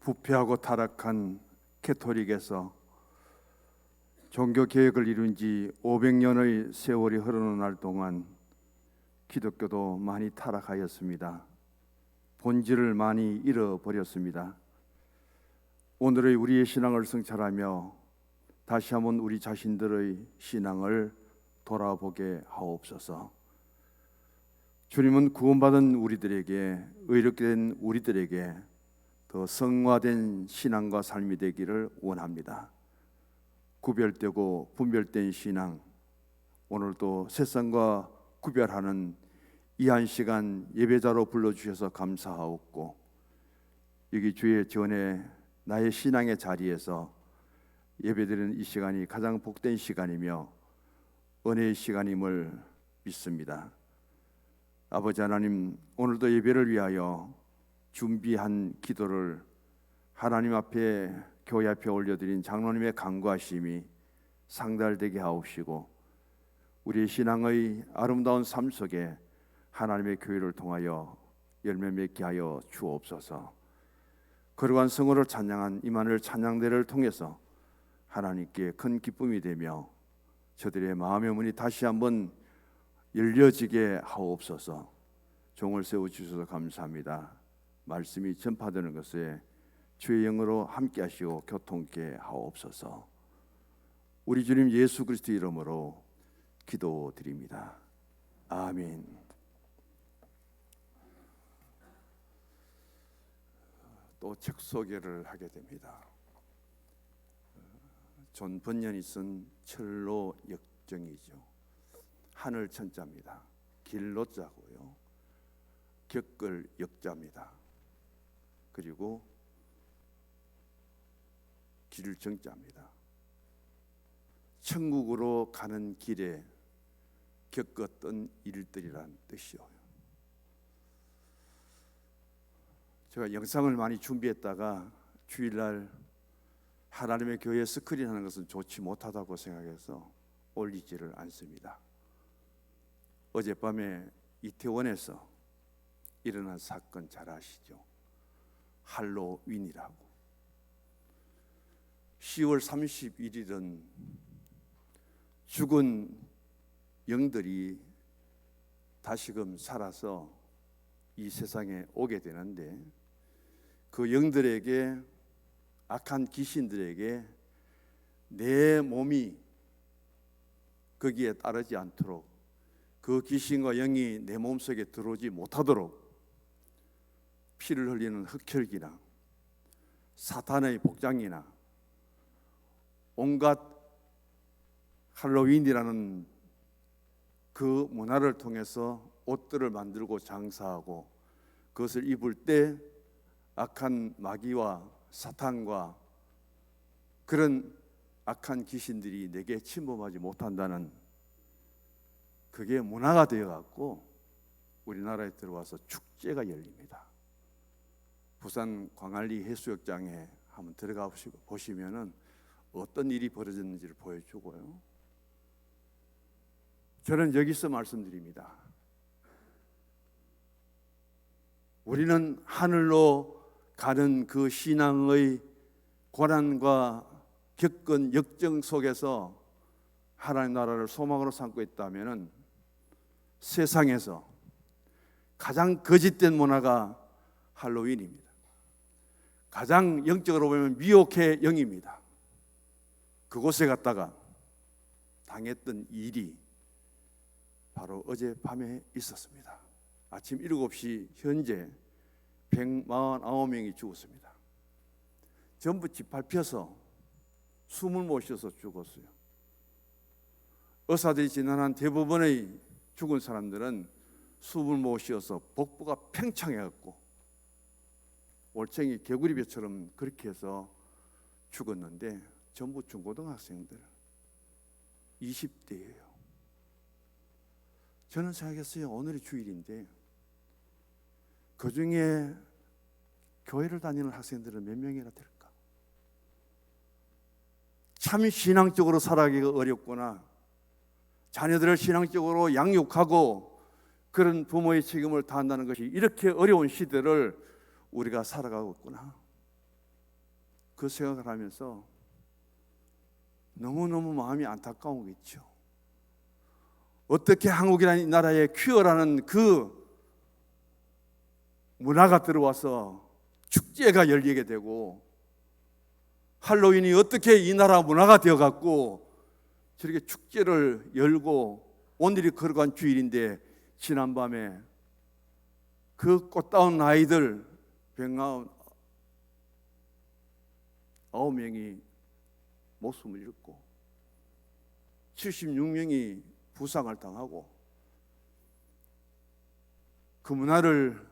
부패하고 타락한 캐톨릭에서 종교 개혁을 이룬 지 500년의 세월이 흐르는 날 동안 기독교도 많이 타락하였습니다. 본질을 많이 잃어버렸습니다. 오늘의 우리의 신앙을 성찰하며 다시 한번 우리 자신들의 신앙을 돌아보게 하옵소서. 주님은 구원받은 우리들에게, 의롭게 된 우리들에게 더 성화된 신앙과 삶이 되기를 원합니다. 구별되고 분별된 신앙, 오늘도 세상과 구별하는 이 한 시간 예배자로 불러주셔서 감사하옵고, 여기 주의 전에 나의 신앙의 자리에서 예배드리는 이 시간이 가장 복된 시간이며 은혜의 시간임을 믿습니다. 아버지 하나님, 오늘도 예배를 위하여 준비한 기도를 하나님 앞에, 교회 앞에 올려드린 장로님의 간구하심이 상달되게 하옵시고, 우리의 신앙의 아름다운 삶 속에 하나님의 교회를 통하여 열매 맺게 하여 주옵소서. 거룩한 성호를 찬양한 이만을 찬양대를 통해서 하나님께 큰 기쁨이 되며 저들의 마음의 문이 다시 한번 열려지게 하옵소서. 종을 세워주셔서 감사합니다. 말씀이 전파되는 것에 주의 영으로 함께 하시고 교통케 하옵소서. 우리 주님 예수 그리스도 이름으로 기도드립니다. 아멘. 또 책 소개를 하게 됩니다. 존 번연이 쓴 철로 역정이죠. 하늘 천자입니다. 길로자고요. 겪을 역자입니다. 그리고 길 정자입니다. 천국으로 가는 길에 겪었던 일들이란 뜻이요. 제가 영상을 많이 준비했다가 주일날 하나님의 교회 스크린하는 것은 좋지 못하다고 생각해서 올리지를 않습니다. 어젯밤에 이태원에서 일어난 사건 잘 아시죠? 할로윈이라고. 10월 31일은 죽은 영들이 다시금 살아서 이 세상에 오게 되는데, 그 영들에게, 악한 귀신들에게 내 몸이 거기에 따르지 않도록, 그 귀신과 영이 내 몸속에 들어오지 못하도록 피를 흘리는 흑혈기나 사탄의 복장이나 온갖 할로윈이라는 그 문화를 통해서 옷들을 만들고 장사하고, 그것을 입을 때 악한 마귀와 사탄과 그런 악한 귀신들이 내게 침범하지 못한다는, 그게 문화가 되어갖고 우리나라에 들어와서 축제가 열립니다. 부산 광안리 해수욕장에 한번 들어가 보시면은 어떤 일이 벌어졌는지를 보여주고요. 저는 여기서 말씀드립니다. 우리는 하늘로 가는 그 신앙의 고난과 겪은 역정 속에서 하나님 나라를 소망으로 삼고 있다면, 세상에서 가장 거짓된 문화가 할로윈입니다. 가장 영적으로 보면 미혹의 영입니다. 그곳에 갔다가 당했던 일이 바로 어젯밤에 있었습니다. 아침 7시 현재 149명이 죽었습니다. 전부 짓밟혀서 숨을 못 쉬어서 죽었어요. 의사들이 진단한 대부분의 죽은 사람들은 숨을 못 쉬어서 복부가 팽창해갖고 올챙이 개구리배처럼 그렇게 해서 죽었는데, 전부 중고등학생들 20대예요. 저는 생각했어요. 오늘이 주일인데 그 중에 교회를 다니는 학생들은 몇 명이나 될까? 참 신앙적으로 살아가기가 어렵구나. 자녀들을 신앙적으로 양육하고 그런 부모의 책임을 다한다는 것이 이렇게 어려운 시대를 우리가 살아가고 있구나. 그 생각을 하면서 너무너무 마음이 안타까우겠죠. 어떻게 한국이라는 이 나라에 퀴어라는 그 문화가 들어와서 축제가 열리게 되고, 할로윈이 어떻게 이 나라 문화가 되어갖고 저렇게 축제를 열고, 오늘이 걸어간 주일인데 지난밤에 그 꽃다운 아이들 199명이 목숨을 잃고 76명이 부상을 당하고, 그 문화를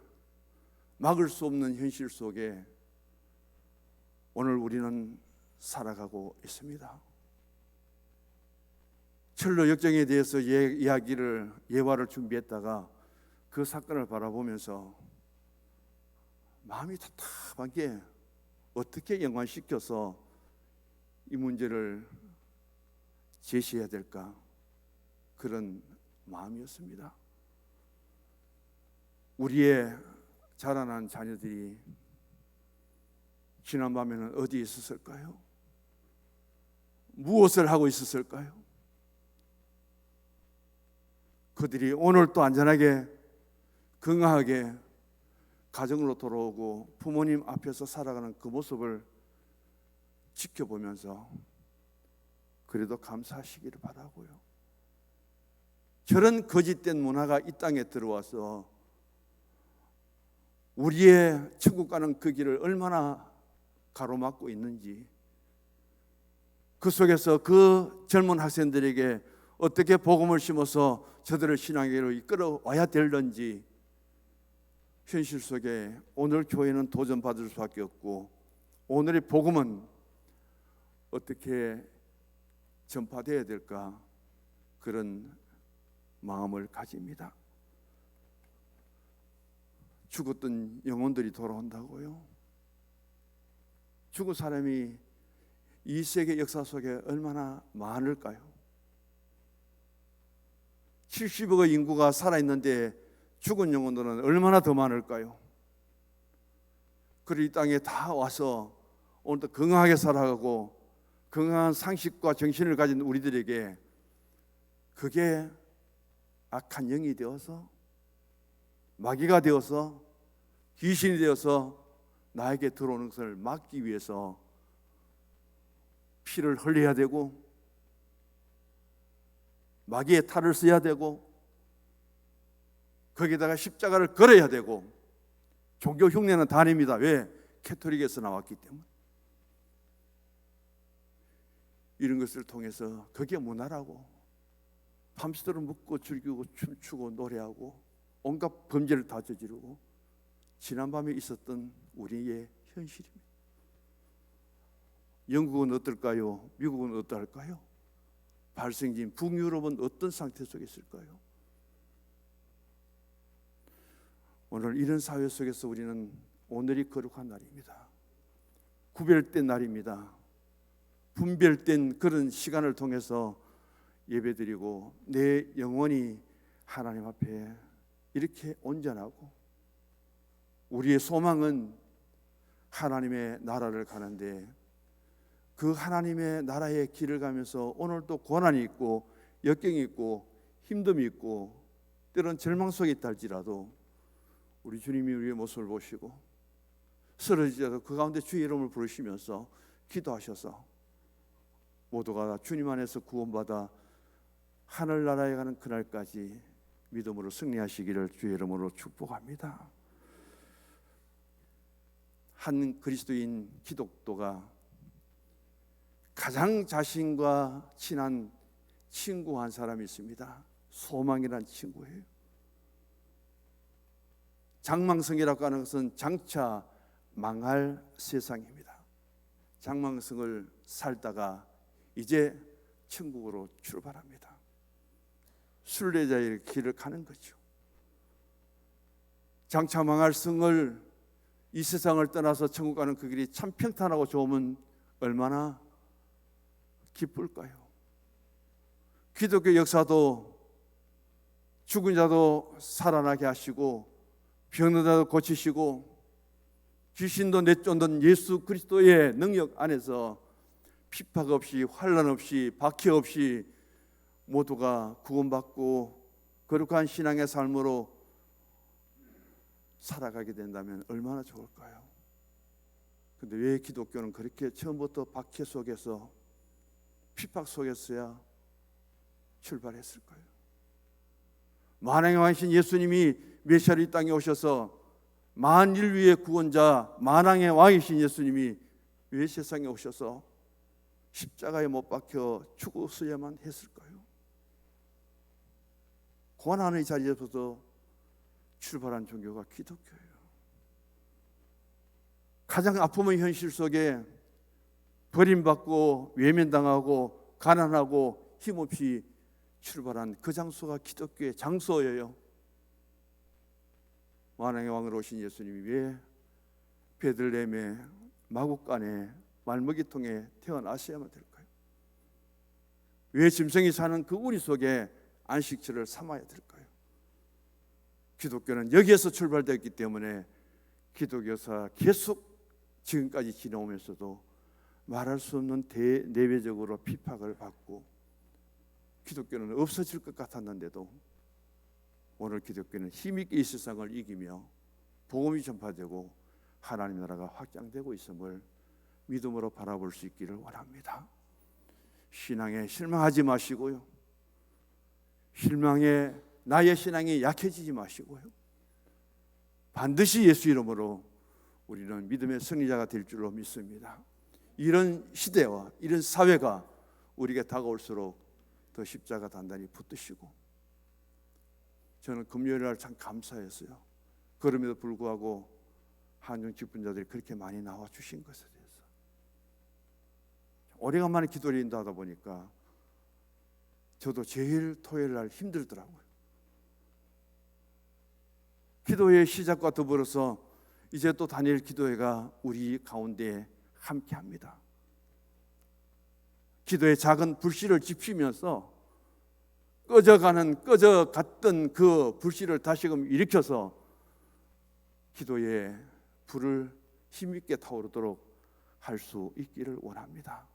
막을 수 없는 현실 속에 오늘 우리는 살아가고 있습니다. 철로 역정에 대해서 예화를 준비했다가 그 사건을 바라보면서 마음이 답답한 게 어떻게 연관시켜서 이 문제를 제시해야 될까, 그런 마음이었습니다. 우리의 자라난 자녀들이 지난밤에는 어디에 있었을까요? 무엇을 하고 있었을까요? 그들이 오늘 또 안전하게 건강하게 가정으로 돌아오고 부모님 앞에서 살아가는 그 모습을 지켜보면서 그래도 감사하시기를 바라고요. 저런 거짓된 문화가 이 땅에 들어와서 우리의 천국 가는 그 길을 얼마나 가로막고 있는지, 그 속에서 그 젊은 학생들에게 어떻게 복음을 심어서 저들을 신앙으로 이끌어 와야 될런지, 현실 속에 오늘 교회는 도전받을 수밖에 없고, 오늘의 복음은 어떻게 전파되어야 될까, 그런 마음을 가집니다. 죽었던 영혼들이 돌아온다고요? 죽은 사람이 이 세계 역사 속에 얼마나 많을까요? 70억의 인구가 살아있는데 죽은 영혼들은 얼마나 더 많을까요? 그리고 이 땅에 다 와서 오늘도 건강하게 살아가고 건강한 상식과 정신을 가진 우리들에게 그게 악한 영이 되어서, 마귀가 되어서, 귀신이 되어서 나에게 들어오는 것을 막기 위해서 피를 흘려야 되고, 마귀의 탈을 써야 되고, 거기다가 십자가를 걸어야 되고, 종교 흉내는 다 냅니다. 왜? 캐토릭에서 나왔기 때문에. 이런 것을 통해서 그게 문화라고, 밤새도록 묻고 즐기고 춤추고 노래하고 온갖 범죄를 다 저지르고, 지난밤에 있었던 우리의 현실입니다. 영국은 어떨까요? 미국은 어떨까요? 발생지인 북유럽은 어떤 상태 속에 있을까요? 오늘 이런 사회 속에서 우리는 오늘이 거룩한 날입니다. 구별된 날입니다. 분별된 그런 시간을 통해서 예배드리고 내 영혼이 하나님 앞에 이렇게 온전하고, 우리의 소망은 하나님의 나라를 가는데, 그 하나님의 나라의 길을 가면서 오늘도 고난이 있고 역경이 있고 힘듦이 있고 때론 절망 속에 있다 할지라도 우리 주님이 우리의 모습을 보시고 쓰러지더라도 그 가운데 주의 이름을 부르시면서 기도하셔서 모두가 주님 안에서 구원받아 하늘나라에 가는 그날까지 믿음으로 승리하시기를 주의 이름으로 축복합니다. 한 그리스도인 기독도가 가장 자신과 친한 친구 한 사람이 있습니다. 소망이란 친구예요. 장망성이라고 하는 것은 장차 망할 세상입니다. 장망성을 살다가 이제 천국으로 출발합니다. 순례자의 길을 가는 거죠. 장차 망할 성을, 이 세상을 떠나서 천국 가는 그 길이 참 평탄하고 좋으면 얼마나 기쁠까요? 기독교 역사도 죽은 자도 살아나게 하시고 병든 자도 고치시고 귀신도 내쫓는 예수 그리스도의 능력 안에서 핍박 없이 환난 없이 박해 없이 모두가 구원받고 거룩한 신앙의 삶으로 살아가게 된다면 얼마나 좋을까요? 근데 왜 기독교는 그렇게 처음부터 박해 속에서 핍박 속에서야 출발했을까요? 만왕의 왕이신 예수님이 메시아로 이 땅에 오셔서 만인류의 구원자 만왕의 왕이신 예수님이 왜 세상에 오셔서 십자가에 못 박혀 죽었어야만 했을까요? 고난의 자리에서도 출발한 종교가 기독교예요. 가장 아픔의 현실 속에 버림받고 외면당하고 가난하고 힘없이 출발한 그 장소가 기독교의 장소예요. 만왕의 왕으로 오신 예수님이 왜 베들레헴의 마구간에 말먹이통에 태어나셔야만 될까요? 왜 짐승이 사는 그 우리 속에 안식처를 삼아야 될까요? 기독교는 여기에서 출발되었기 때문에 기독교사 계속 지금까지 지나오면서도 말할 수 없는 내외적으로 핍박을 받고 기독교는 없어질 것 같았는데도 오늘 기독교는 힘있게 이 세상을 이기며 복음이 전파되고 하나님 나라가 확장되고 있음을 믿음으로 바라볼 수 있기를 원합니다. 신앙에 실망하지 마시고요, 나의 신앙이 약해지지 마시고요, 반드시 예수 이름으로 우리는 믿음의 승리자가 될 줄로 믿습니다. 이런 시대와 이런 사회가 우리에게 다가올수록 더 십자가 단단히 붙드시고, 저는 금요일 날 참 감사했어요. 그럼에도 불구하고 한중 직분자들이 그렇게 많이 나와 주신 것에 대해서 오래간만에 기도를 인도하다 보니까 저도 제일 토요일 날 힘들더라고요. 기도회 시작과 더불어서 이제 또 다니엘 기도회가 우리 가운데 함께합니다. 기도의 작은 불씨를 지피면서 꺼져갔던 그 불씨를 다시금 일으켜서 기도의 불을 힘있게 타오르도록 할 수 있기를 원합니다.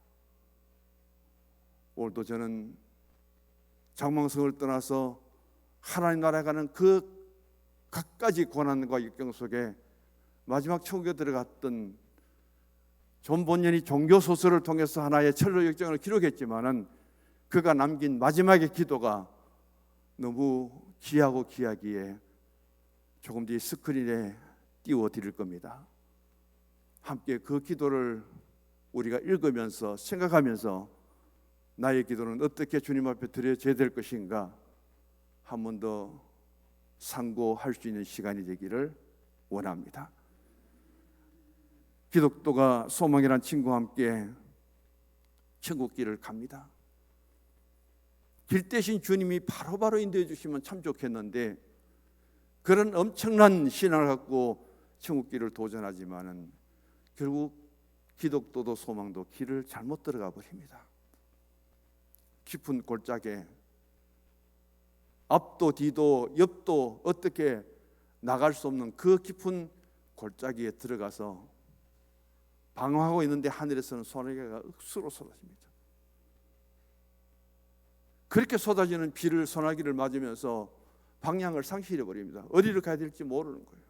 오늘도 저는 장망성을 떠나서 하나님 나라에 가는 그 갖가지 고난과 역경 속에 마지막 천국에 들어갔던 존 본연이 종교소설을 통해서 하나의 철로 역정을 기록했지만은 그가 남긴 마지막의 기도가 너무 귀하고 귀하기에 조금 뒤에 스크린에 띄워드릴 겁니다. 함께 그 기도를 우리가 읽으면서 생각하면서 나의 기도는 어떻게 주님 앞에 드려져야 될 것인가 한 번 더 상고할 수 있는 시간이 되기를 원합니다. 기독교가 소망이란 친구와 함께 천국길을 갑니다. 길 대신 주님이 바로바로 인도해 주시면 참 좋겠는데 그런 엄청난 신앙을 갖고 천국길을 도전하지만은 결국 기독교도 소망도 길을 잘못 들어가 버립니다. 깊은 골짜기에 앞도 뒤도 옆도 어떻게 나갈 수 없는 그 깊은 골짜기에 들어가서 방황하고 있는데 하늘에서는 소나기가 억수로 쏟아집니다. 그렇게 쏟아지는 비를 소나기를 맞으면서 방향을 상실해 버립니다. 어디를 가야 될지 모르는 거예요.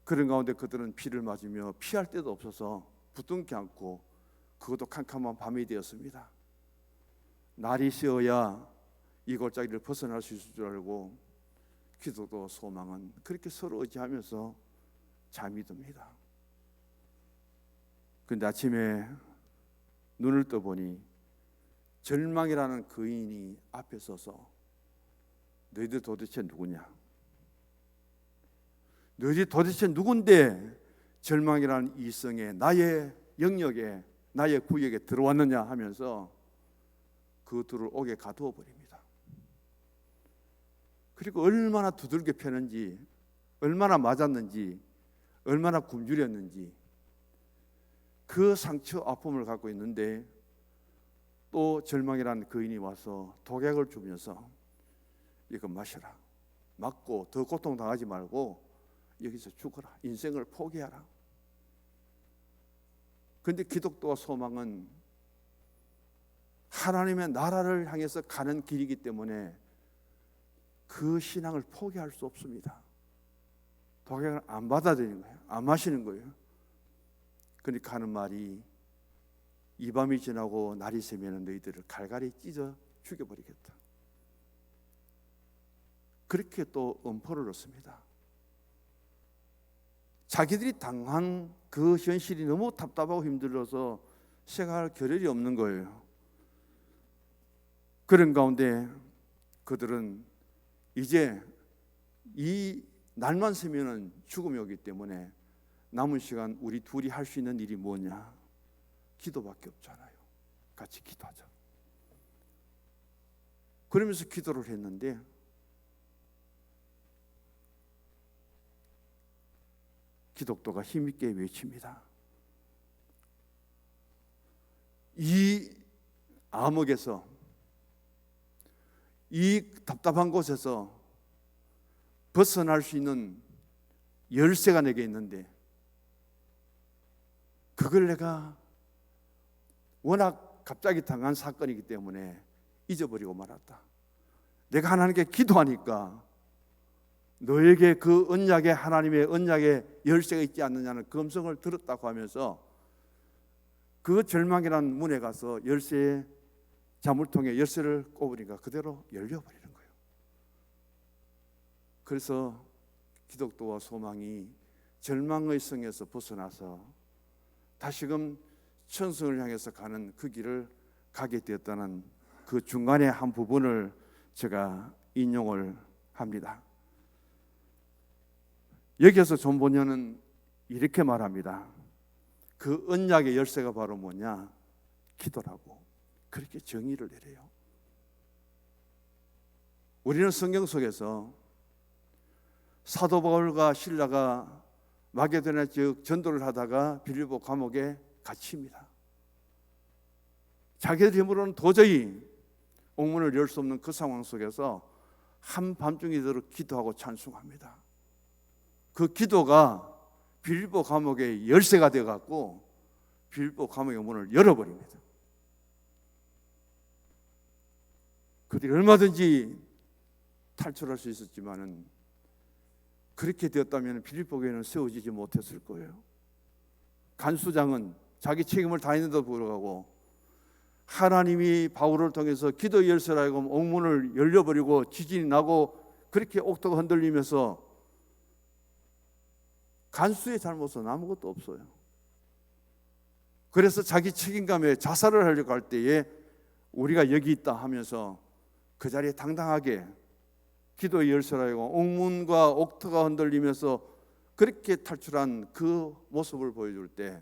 그런 가운데 그들은 비를 맞으며 피할 데도 없어서 붙들지 않고 그것도 캄캄한 밤이 되었습니다. 날이 새어야 이 골짜기를 벗어날 수 있을 줄 알고 기도도 소망은 그렇게 서로 의지하면서 잠이 듭니다. 그런데 아침에 눈을 떠보니 절망이라는 거인이 앞에 서서 너희들 도대체 누구냐? 너희들 도대체 누군데 절망이라는 이성에 나의 영역에 나의 구역에 들어왔느냐 하면서 그 둘을 옥에 가두어 버립니다. 그리고 얼마나 두들겨 패는지, 얼마나 맞았는지, 얼마나 굶주렸는지 그 상처 아픔을 갖고 있는데 또 절망이라는 거인이 와서 독약을 주면서 이거 마셔라. 맞고 더 고통당하지 말고 여기서 죽어라. 인생을 포기하라. 그런데 기독교와 소망은 하나님의 나라를 향해서 가는 길이기 때문에 그 신앙을 포기할 수 없습니다. 독약을 안 받아들이는 거예요. 안 마시는 거예요. 그러니까 하는 말이 이 밤이 지나고 날이 새면 너희들을 갈갈이 찢어 죽여버리겠다. 그렇게 또 엄포를 놓습니다. 자기들이 당한 그 현실이 너무 답답하고 힘들어서 생각할 겨를이 없는 거예요. 그런 가운데 그들은 이제 이 날만 새면은 죽음이 오기 때문에 남은 시간 우리 둘이 할 수 있는 일이 뭐냐? 기도밖에 없잖아요. 같이 기도하자. 그러면서 기도를 했는데 기독교가 힘있게 외칩니다. 이 암흑에서, 이 답답한 곳에서 벗어날 수 있는 열쇠가 내게 있는데 그걸 내가 워낙 갑자기 당한 사건이기 때문에 잊어버리고 말았다. 내가 하나님께 기도하니까 너에게 그 언약의 하나님의 언약의 열쇠가 있지 않느냐는 검성을 들었다고 하면서 그 절망이라는 문에 가서 열쇠의 자물통에 열쇠를 꼽으니까 그대로 열려버리는 거예요. 그래서 기독교와 소망이 절망의 성에서 벗어나서 다시금 천성을 향해서 가는 그 길을 가게 되었다는 그 중간의 한 부분을 제가 인용을 합니다. 여기에서 존 본연은 이렇게 말합니다. 그 언약의 열쇠가 바로 뭐냐? 기도라고 그렇게 정의를 내려요. 우리는 성경 속에서 사도 바울과 실라가 마게도냐 지역 전도를 하다가 빌립보 감옥에 갇힙니다. 자기들 힘으로는 도저히 옥문을 열 수 없는 그 상황 속에서 한밤중이 되도록 기도하고 찬송합니다. 그 기도가 빌립보 감옥의 열쇠가 되어갖고 빌립보 감옥의 문을 열어버립니다. 그들이 얼마든지 탈출할 수 있었지만은 그렇게 되었다면 빌립보 교회는 세워지지 못했을 거예요. 간수장은 자기 책임을 다했는데도 불구하고 하나님이 바울을 통해서 기도 열쇠라 하여금 옥문을 열려버리고 지진이 나고 그렇게 옥토가 흔들리면서 간수의 잘못은 아무것도 없어요. 그래서 자기 책임감에 자살을 하려고 할 때에 우리가 여기 있다 하면서 그 자리에 당당하게 기도의 열쇠라 하여금 옥문과 옥토가 흔들리면서 그렇게 탈출한 그 모습을 보여줄 때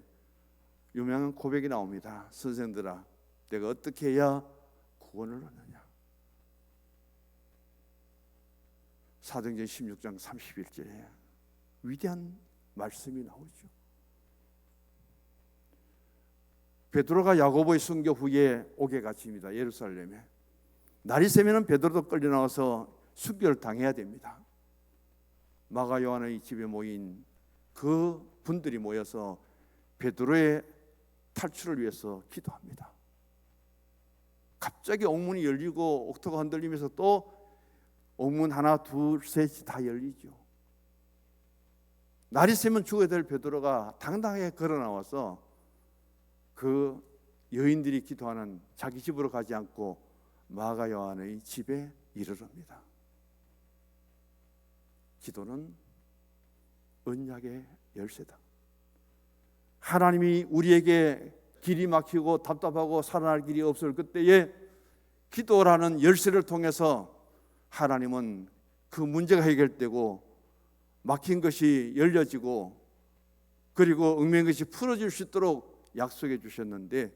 유명한 고백이 나옵니다. 선생들아, 내가 어떻게 해야 구원을 얻느냐? 사도행전 16장 31절에 위대한 말씀이 나오죠. 베드로가 야고보의 순교 후에 옥에 갇힙니다. 예루살렘에. 날이 새면 베드로도 끌려 나와서 순교를 당해야 됩니다. 마가 요한의 집에 모인 그 분들이 모여서 베드로의 탈출을 위해서 기도합니다. 갑자기 옥문이 열리고 옥토가 흔들리면서 또 옥문 하나 둘 셋이 다 열리죠. 날이 새면 죽어야 될 베드로가 당당하게 걸어 나와서 그 여인들이 기도하는 자기 집으로 가지 않고 마가 요한의 집에 이르릅니다. 기도는 언약의 열쇠다. 하나님이 우리에게 길이 막히고 답답하고 살아날 길이 없을 그때에 기도라는 열쇠를 통해서 하나님은 그 문제가 해결되고 막힌 것이 열려지고 그리고 얽매인 것이 풀어질 수 있도록 약속해 주셨는데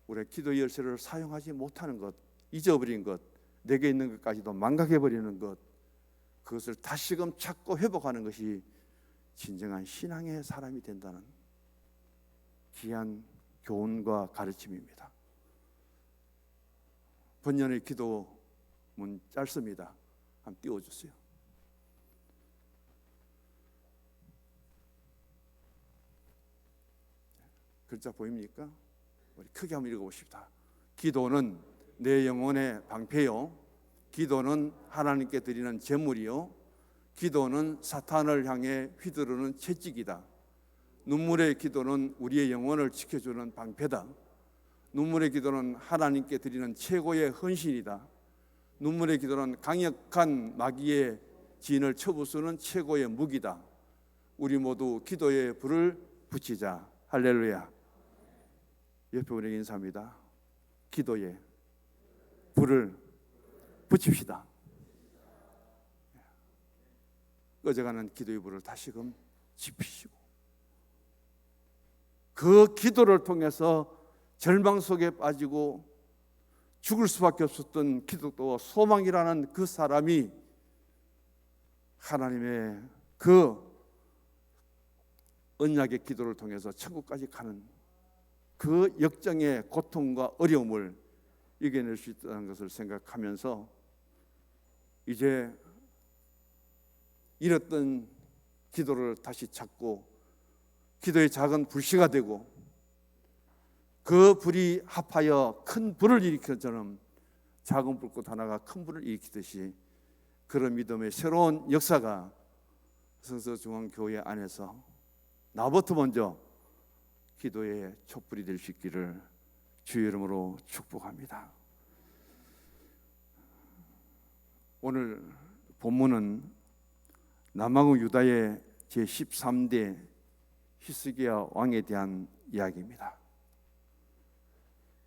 우리가 기도 열쇠를 사용하지 못하는 것, 잊어버린 것, 내게 있는 것까지도 망각해버리는 것, 그것을 다시금 찾고 회복하는 것이 진정한 신앙의 사람이 된다는 귀한 교훈과 가르침입니다. 본년의 기도문 짧습니다. 한번 띄워주세요. 글자 보입니까? 우리 크게 한번 읽어봅시다. 기도는 내 영혼의 방패요, 기도는 하나님께 드리는 제물이요, 기도는 사탄을 향해 휘두르는 채찍이다. 눈물의 기도는 우리의 영혼을 지켜주는 방패다. 눈물의 기도는 하나님께 드리는 최고의 헌신이다. 눈물의 기도는 강력한 마귀의 진을 쳐부수는 최고의 무기다. 우리 모두 기도의 불을 붙이자. 할렐루야. 옆에 분에게 인사합니다. 기도에 불을 붙입시다. 꺼져가는 기도의 불을 다시금 지피시고, 그 기도를 통해서 절망 속에 빠지고 죽을 수밖에 없었던 기독교와 소망이라는 그 사람이 하나님의 그 언약의 기도를 통해서 천국까지 가는 그 역정의 고통과 어려움을 이겨낼 수 있다는 것을 생각하면서 이제 잃었던 기도를 다시 찾고 기도의 작은 불씨가 되고 그 불이 합하여 큰 불을 일으켜처럼 작은 불꽃 하나가 큰 불을 일으키듯이 그런 믿음의 새로운 역사가 성서중앙교회 안에서 나부터 먼저 기도의 촛불이 될 수 있기를 주의 이름으로 축복합니다. 오늘 본문은 남왕국 유다의 제13대 히스기야 왕에 대한 이야기입니다.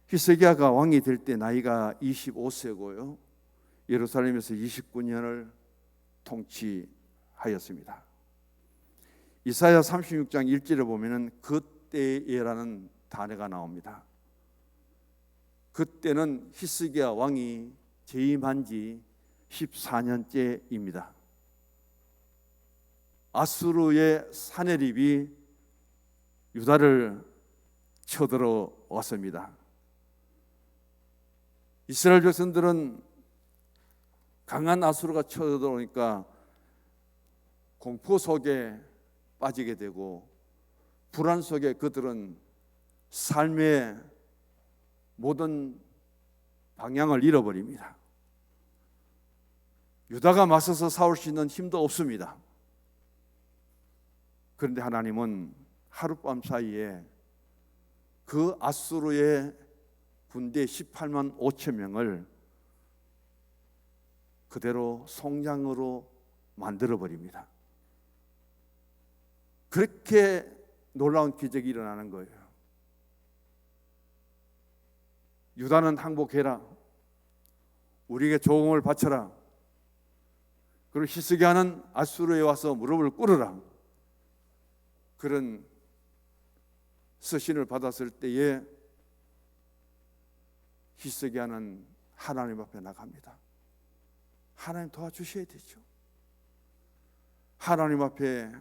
히스기야가 왕이 될 때 나이가 25세고요. 예루살렘에서 29년을 통치하였습니다. 이사야 36장 1절에 보면은 그때에라는 단어가 나옵니다. 그때는 히스기야 왕이 재임한 지 14년째입니다. 아수르의 사내립이 유다를 쳐들어왔습니다. 이스라엘 백성들은 강한 아수르가 쳐들어오니까 공포 속에 빠지게 되고 불안 속에 그들은 삶의 모든 방향을 잃어버립니다. 유다가 맞서서 싸울 수 있는 힘도 없습니다. 그런데 하나님은 하룻밤 사이에 그 아수르의 군대 18만 5천 명을 그대로 송장으로 만들어버립니다. 그렇게 놀라운 기적이 일어나는 거예요. 유다는 항복해라, 우리에게 조공을 바쳐라, 그리고 히스기야는 아수르에 와서 무릎을 꿇으라, 그런 서신을 받았을 때에 히스기야는 하나님 앞에 나갑니다. 하나님 도와주셔야 되죠. 하나님 앞에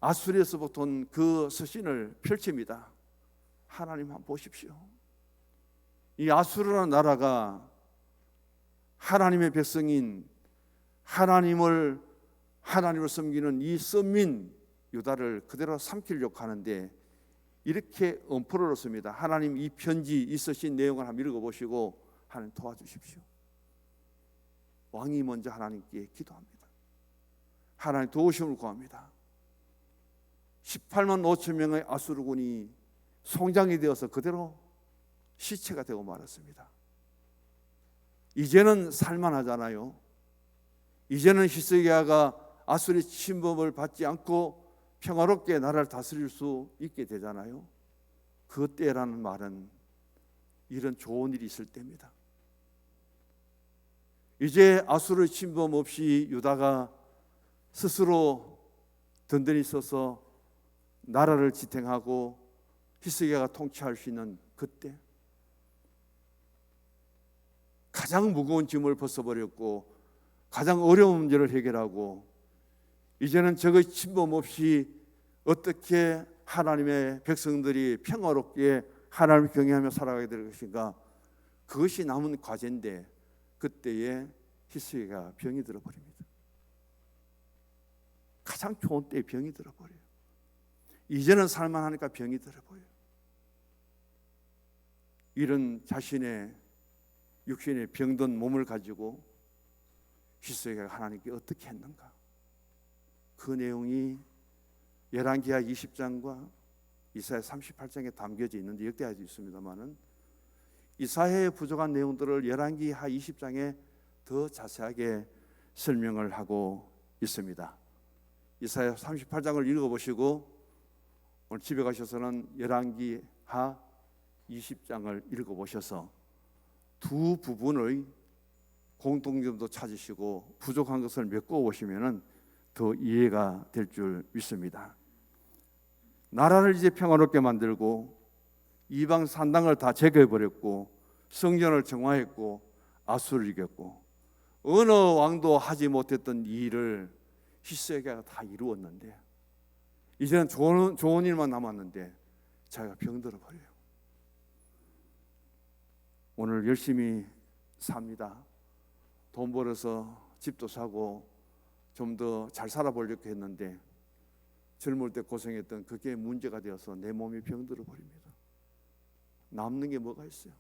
아수르에서부터 온 그 서신을 펼칩니다. 하나님 한번 보십시오. 이 아수르라는 나라가 하나님의 백성인 하나님을 섬기는 이 선민 유다를 그대로 삼키려고 하는데 이렇게 엄포를 놓습니다. 하나님 이 편지, 이 서신 내용을 한번 읽어보시고 하나님 도와주십시오. 왕이 먼저 하나님께 기도합니다. 하나님 도우심을 구합니다. 18만 5천 명의 아수르군이 송장이 되어서 그대로 시체가 되고 말았습니다. 이제는 살만하잖아요. 이제는 히스기야가 아수르의 침범을 받지 않고 평화롭게 나라를 다스릴 수 있게 되잖아요. 그때라는 말은 이런 좋은 일이 있을 때입니다. 이제 아수르 침범 없이 유다가 스스로 든든히 서서 나라를 지탱하고 히스기야가 통치할 수 있는 그때 가장 무거운 짐을 벗어버렸고 가장 어려운 문제를 해결하고 이제는 적의 침범 없이 어떻게 하나님의 백성들이 평화롭게 하나님을 경외하며 살아가게 될 것인가, 그것이 남은 과제인데 그때에 히스기야가 병이 들어버립니다. 가장 좋은 때에 병이 들어버려요. 이제는 살만하니까 병이 들어 보여요. 이런 자신의 육신의 병든 몸을 가지고 히스기야가 하나님께 어떻게 했는가? 그 내용이 열왕기하 20장과 이사야 38장에 담겨져 있는데 역대하도 있습니다만은 이사야의 부족한 내용들을 열왕기하 20장에 더 자세하게 설명을 하고 있습니다. 이사야 38장을 읽어보시고 오늘 집에 가셔서는 열왕기하 20장을 읽어보셔서 두 부분의 공통점도 찾으시고 부족한 것을 메꿔 보시면은 더 이해가 될 줄 믿습니다. 나라를 이제 평화롭게 만들고 이방 산당을 다 제거해 버렸고 성전을 정화했고 아수를 이겼고 어느 왕도 하지 못했던 이 일을 히스기야가 다 이루었는데 이제는 좋은 일만 남았는데 자기가 병들어 버려요. 오늘 열심히 삽니다. 돈 벌어서 집도 사고 좀 더 잘 살아보려고 했는데 젊을 때 고생했던 그게 문제가 되어서 내 몸이 병들어 버립니다. 남는 게 뭐가 있어요?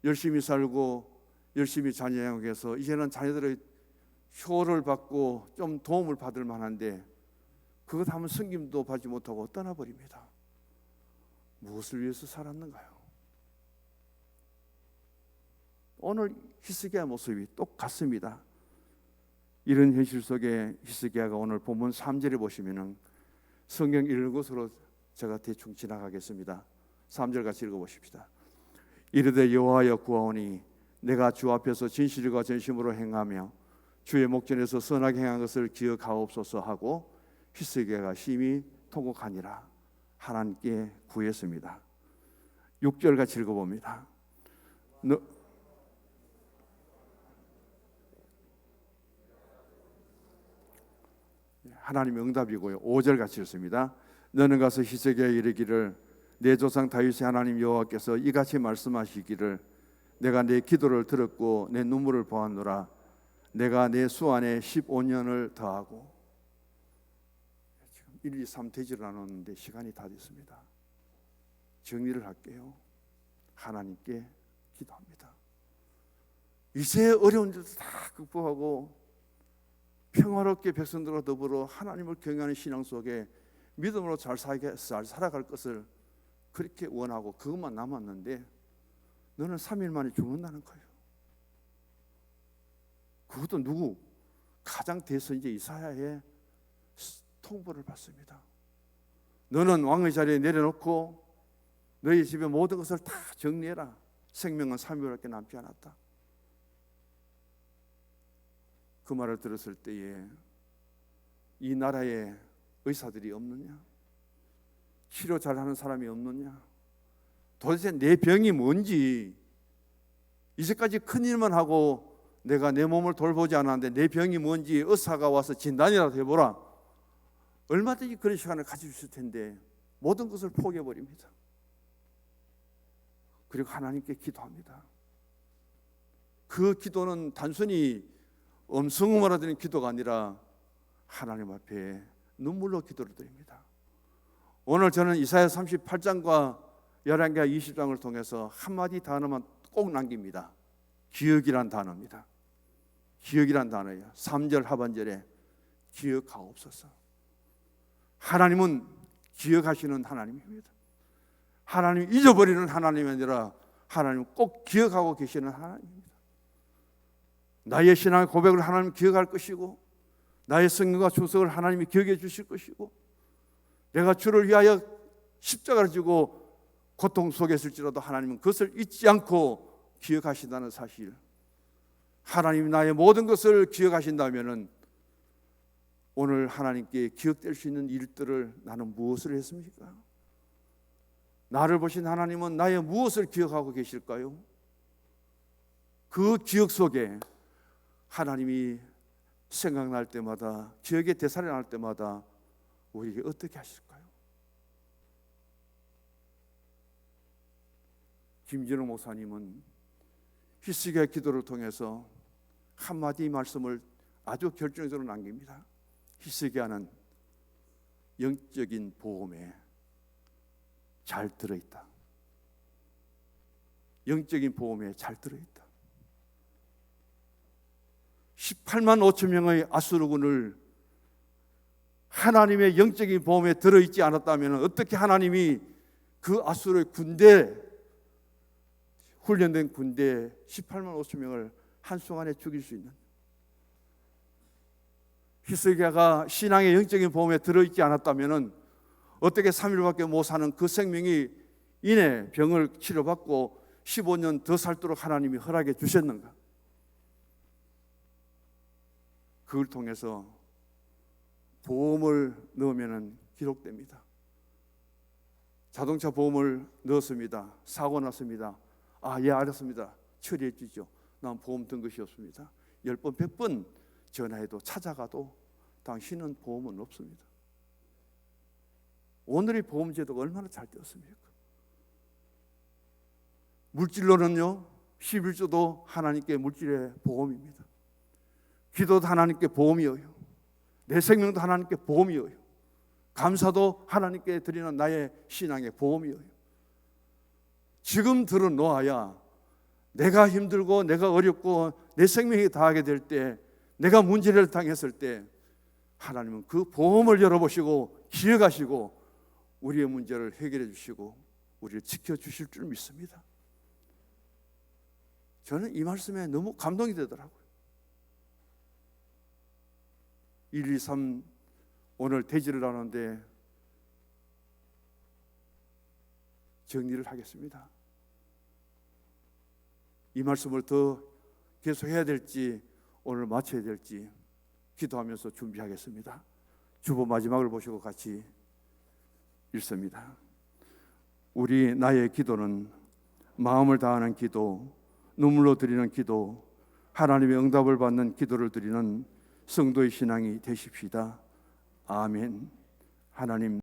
열심히 살고 열심히 자녀 양육해서 이제는 자녀들의 효를 받고 좀 도움을 받을 만한데 그것 하면 섬김도 받지 못하고 떠나버립니다. 무엇을 위해서 살았는가요? 오늘 히스기야 모습이 똑같습니다. 이런 현실 속에 히스기야가 오늘 본문 3절에 보시면은 성경 읽은 것으로 제가 대충 지나가겠습니다. 3절 같이 읽어보십시다. 이르되 여호와여 구하오니 내가 주 앞에서 진실과 전심으로 행하며 주의 목전에서 선하게 행한 것을 기억하옵소서 하고 히스기야가 심히 통곡하니라. 하나님께 구했습니다. 6절 같이 읽어봅니다. 하나님의 응답이고요. 5절 같이 읽습니다. 너는 가서 히스기야에 이르기를 내 조상 다윗의 하나님 여호와께서 이같이 말씀하시기를 내가 내 기도를 들었고 내 눈물을 보았노라. 내가 내 수 안에 15년을 더하고. 지금 1, 2, 3 대지를 나눴는데 시간이 다 됐습니다. 정리를 할게요. 하나님께 기도합니다. 이제 어려운 일도 다 극복하고 평화롭게 백성들과 더불어 하나님을 경외하는 신앙 속에 믿음으로 잘 살아갈 것을 그렇게 원하고 그것만 남았는데 너는 3일 만에 죽는다는 거예요. 그것도 누구? 가장 대선자 이사야의 통보를 받습니다. 너는 왕의 자리에 내려놓고 너희 집의 모든 것을 다 정리해라. 생명은 3일밖에 남지 않았다. 그 말을 들었을 때에 이 나라에 의사들이 없느냐? 치료 잘하는 사람이 없느냐? 도대체 내 병이 뭔지 이제까지 큰일만 하고 내가 내 몸을 돌보지 않았는데 내 병이 뭔지 의사가 와서 진단이라도 해보라. 얼마든지 그런 시간을 가질 수 있을 텐데 모든 것을 포기해버립니다. 그리고 하나님께 기도합니다. 그 기도는 단순히 음성음으로 드리는 기도가 아니라 하나님 앞에 눈물로 기도를 드립니다. 오늘 저는 이사야 38장과 열왕기하 20장을 통해서 한마디 단어만 꼭 남깁니다. 기억이란 단어입니다. 기억이란 단어예요. 3절 하반절에 기억하옵소서. 하나님은 기억하시는 하나님입니다. 하나님 잊어버리는 하나님이 아니라 하나님 꼭 기억하고 계시는 하나님입니다. 나의 신앙의 고백을 하나님 기억할 것이고 나의 성경과 충성을 하나님이 기억해 주실 것이고 내가 주를 위하여 십자가를 지고 고통 속에 있을지라도 하나님은 그것을 잊지 않고 기억하신다는 사실. 하나님이 나의 모든 것을 기억하신다면 오늘 하나님께 기억될 수 있는 일들을 나는 무엇을 했습니까? 나를 보신 하나님은 나의 무엇을 기억하고 계실까요? 그 기억 속에 하나님이 생각날 때마다 기억의 대사를 날 때마다 우리에게 어떻게 하실까요? 김진호 목사님은 히스기야 기도를 통해서 한마디 말씀을 아주 결정적으로 남깁니다. 히스기야는 영적인 보험에 잘 들어있다. 영적인 보험에 잘 들어있다. 18만 5천 명의 아수르군을 하나님의 영적인 보험에 들어있지 않았다면 어떻게 하나님이 그 아수르의 군대, 훈련된 군대 18만 5천 명을 한순간에 죽일 수 있는, 히스기야가 신앙의 영적인 보험에 들어있지 않았다면 어떻게 3일밖에 못 사는 그 생명이 이내 병을 치료받고 15년 더 살도록 하나님이 허락해 주셨는가? 그걸 통해서 보험을 넣으면 기록됩니다. 자동차 보험을 넣었습니다. 사고 났습니다. 예, 알았습니다. 처리해 주죠. 난 보험 든 것이 없습니다. 10번 100번 전화해도 찾아가도 당신은 보험은 없습니다. 오늘의 보험 제도가 얼마나 잘 되었습니까? 물질로는요, 11조도 하나님께 물질의 보험입니다. 기도도 하나님께 보험이에요. 내 생명도 하나님께 보험이에요. 감사도 하나님께 드리는 나의 신앙의 보험이에요. 지금 들어놓아야 내가 힘들고 내가 어렵고 내 생명이 다하게 될 때, 내가 문제를 당했을 때 하나님은 그 보험을 열어보시고 기억하시고 우리의 문제를 해결해 주시고 우리를 지켜주실 줄 믿습니다. 저는 이 말씀에 너무 감동이 되더라고요. 1, 2, 3 오늘 대지를 하는데 정리를 하겠습니다. 이 말씀을 더 계속해야 될지 오늘 마쳐야 될지 기도하면서 준비하겠습니다. 주보 마지막을 보시고 같이 읽습니다. 우리 나의 기도는 마음을 다하는 기도, 눈물로 드리는 기도, 하나님의 응답을 받는 기도를 드리는 성도의 신앙이 되십시다. 아멘. 하나님